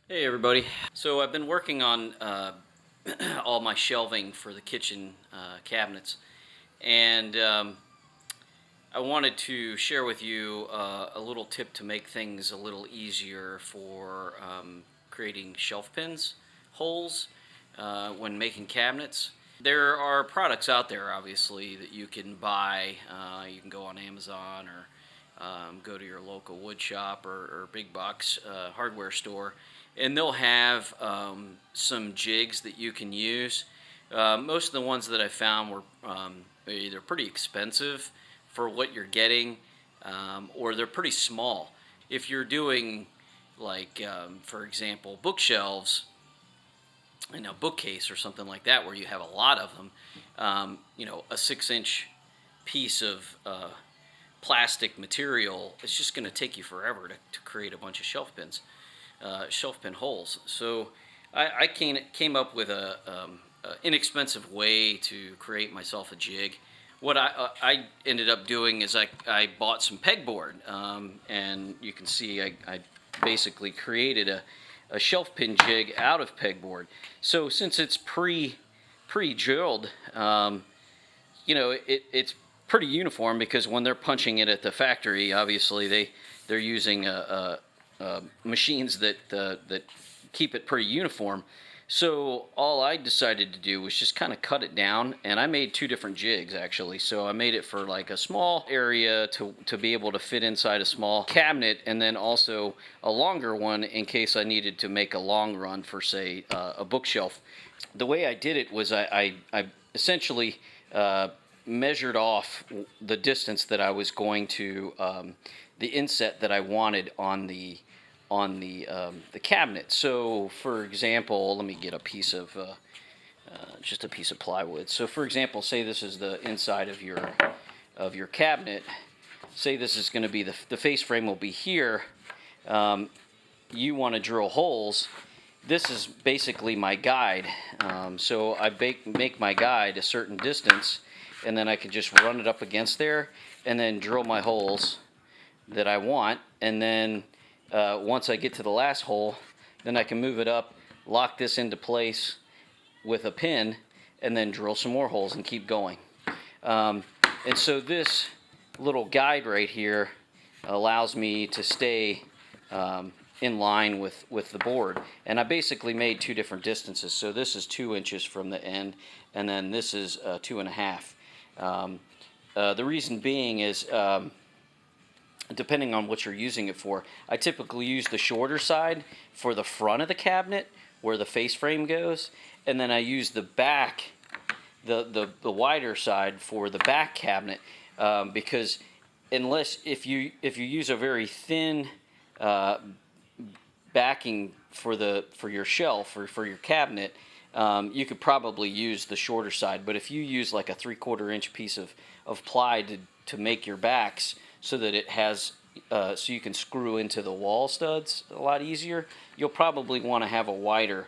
Hey everybody. So I've been working on all my shelving for the kitchen cabinets, and I wanted to share with you a little tip to make things a little easier for creating shelf pins holes when making cabinets. There are products out there, obviously, that you can buy. You can go on Amazon or go to your local wood shop or big box hardware store, and they'll have some jigs that you can use. Most of the ones that I found were either pretty expensive for what you're getting, or they're pretty small. If you're doing, like, for example, bookshelves in a bookcase or something like that, where you have a lot of them, a 6-inch piece of plastic material, it's just going to take you forever to create a bunch of shelf pin holes. So I came up with a inexpensive way to create myself a jig. What I ended up doing is I bought some pegboard, and you can see I basically created a shelf pin jig out of pegboard. So since it's pre-drilled, it's pretty uniform, because when they're punching it at the factory, obviously they're using machines that keep it pretty uniform. So all I decided to do was just kind of cut it down, and I made two different jigs actually. So I made it for like a small area to be able to fit inside a small cabinet, and then also a longer one in case I needed to make a long run for, say, a bookshelf. The way I did it was I essentially measured off the distance that I was going to, the inset that I wanted on the cabinet. So, for example, let me get a piece of just a piece of plywood. So, for example, say this is the inside of your cabinet. Say this is going to be the face frame will be here. You want to drill holes. This is basically my guide. So I make my guide a certain distance, and then I can just run it up against there and then drill my holes that I want. And then once I get to the last hole, then I can move it up, lock this into place with a pin, and then drill some more holes and keep going. And so this little guide right here allows me to stay in line with the board. And I basically made two different distances. So this is 2 inches from the end, and then this is 2.5. The reason being is, depending on what you're using it for, I typically use the shorter side for the front of the cabinet where the face frame goes, and then I use the back, the wider side for the back cabinet, because if you use a very thin backing for your shelf or for your cabinet, you could probably use the shorter side. But if you use like a 3/4 inch piece of ply to make your backs, so that it has so you can screw into the wall studs a lot easier, you'll probably want to have a wider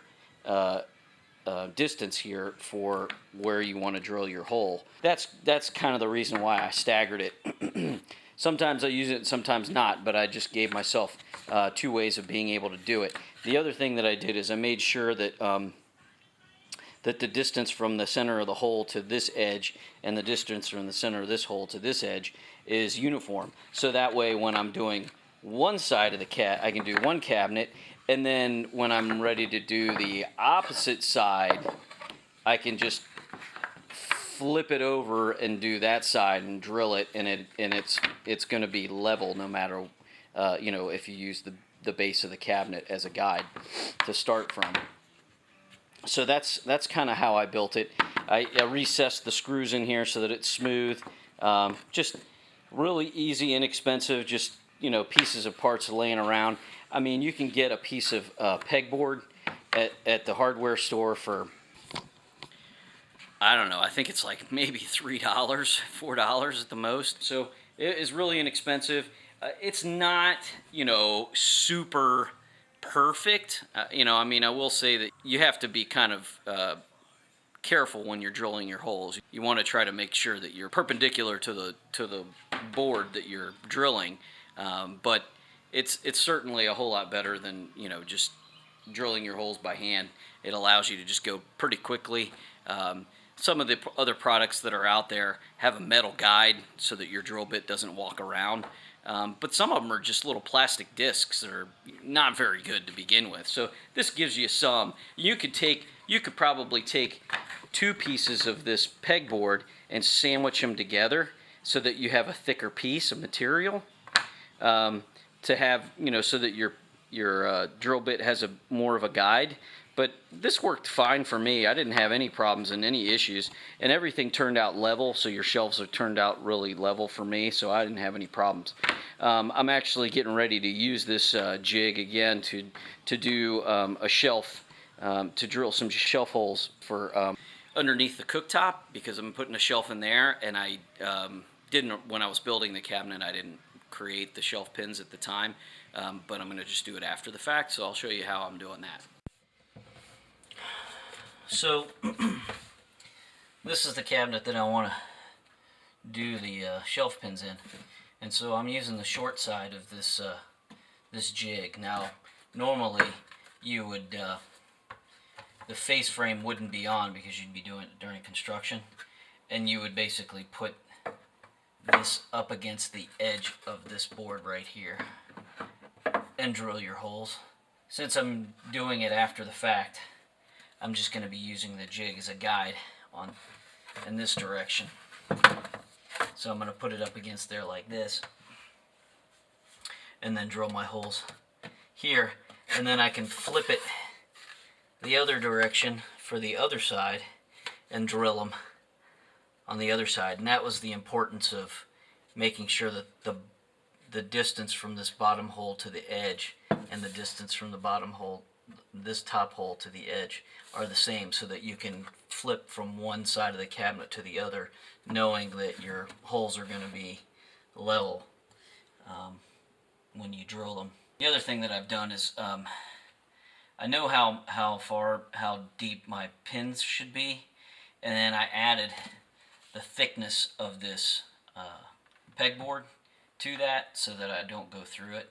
distance here for where you want to drill your hole. That's kind of the reason why I staggered it. Sometimes I use it, sometimes not, but I just gave myself two ways of being able to do it. The other thing that I did is I made sure that that the distance from the center of the hole to this edge and the distance from the center of this hole to this edge is uniform. So that way, when I'm doing one side of the I can do one cabinet, and then when I'm ready to do the opposite side, I can just flip it over and do that side and drill it, and it's going to be level no matter if you use the base of the cabinet as a guide to start from. So that's kind of how I built it. I recessed the screws in here so that it's smooth. Just really easy, inexpensive, just pieces of parts laying around. I mean, you can get a piece of pegboard at the hardware store for, I don't know, I think it's like maybe $3, $4 at the most. So it is really inexpensive. It's not, super perfect. I mean, I will say that you have to be kind of careful when you're drilling your holes. You want to try to make sure that you're perpendicular to the board that you're drilling, but it's certainly a whole lot better than just drilling your holes by hand. It allows you to just go pretty quickly. Some of the other products that are out there have a metal guide so that your drill bit doesn't walk around. But some of them are just little plastic discs that are not very good to begin with. So this gives you some. You could probably take 2 pieces of this pegboard and sandwich them together so that you have a thicker piece of material. To have, so that your drill bit has more of a guide. But this worked fine for me. I didn't have any problems and any issues, and everything turned out level, so your shelves have turned out really level for me, so I didn't have any problems. I'm actually getting ready to use this jig again to do a shelf, to drill some shelf holes for underneath the cooktop, because I'm putting a shelf in there, and I didn't, when I was building the cabinet, I didn't create the shelf pins at the time, but I'm going to just do it after the fact, so I'll show you how I'm doing that. So this is the cabinet that I want to do the shelf pins in, and so I'm using the short side of this this jig. Now normally you would the face frame wouldn't be on because you'd be doing it during construction, and you would basically put this up against the edge of this board right here and drill your holes. Since I'm doing it after the fact, I'm just going to be using the jig as a guide in this direction. So I'm going to put it up against there like this, and then drill my holes here, and then I can flip it the other direction for the other side and drill them on the other side. And that was the importance of making sure that the distance from this bottom hole to the edge and the distance from the bottom hole, this top hole, to the edge are the same, so that you can flip from one side of the cabinet to the other knowing that your holes are going to be level when you drill them. The other thing that I've done is I know how deep my pins should be, and then I added the thickness of this pegboard to that so that I don't go through it.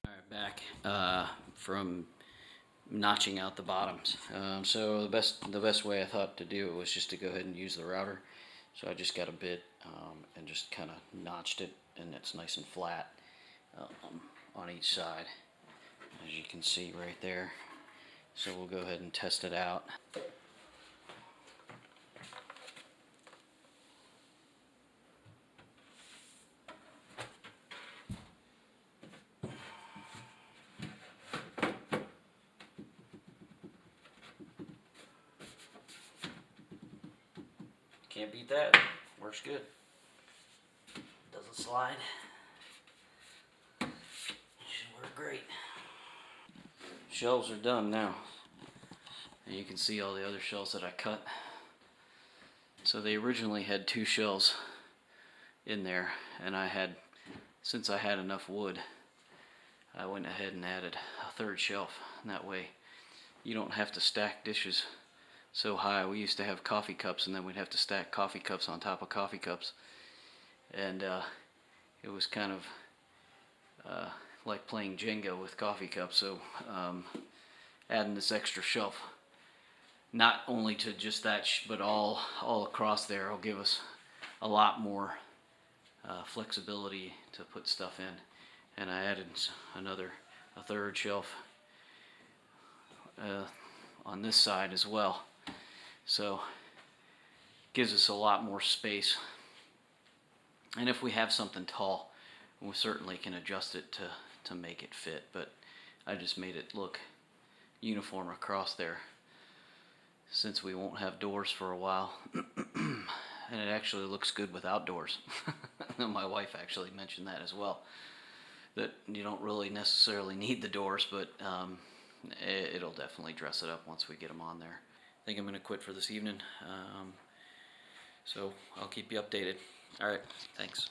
Alright, back from notching out the bottoms. So the best way I thought to do it was just to go ahead and use the router. So I just got a bit and just kind of notched it, and it's nice and flat on each side, as you can see right there. So we'll go ahead and test it out. Can't beat that. Works good. Doesn't slide. Should work great. Shelves are done now. And you can see all the other shelves that I cut. So they originally had 2 shelves in there, and since I had enough wood, I went ahead and added a 3rd shelf. And that way you don't have to stack dishes so high. We used to have coffee cups, and then we'd have to stack coffee cups on top of coffee cups, and it was kind of like playing Jenga with coffee cups. So adding this extra shelf, not only to just that but all across there, will give us a lot more flexibility to put stuff in. And I added a 3rd shelf on this side as well. So it gives us a lot more space. And if we have something tall, we certainly can adjust it to make it fit. But I just made it look uniform across there, since we won't have doors for a while. And it actually looks good without doors. My wife actually mentioned that as well, that you don't really necessarily need the doors, but it'll definitely dress it up once we get them on there. I think I'm going to quit for this evening, so I'll keep you updated. All right, thanks.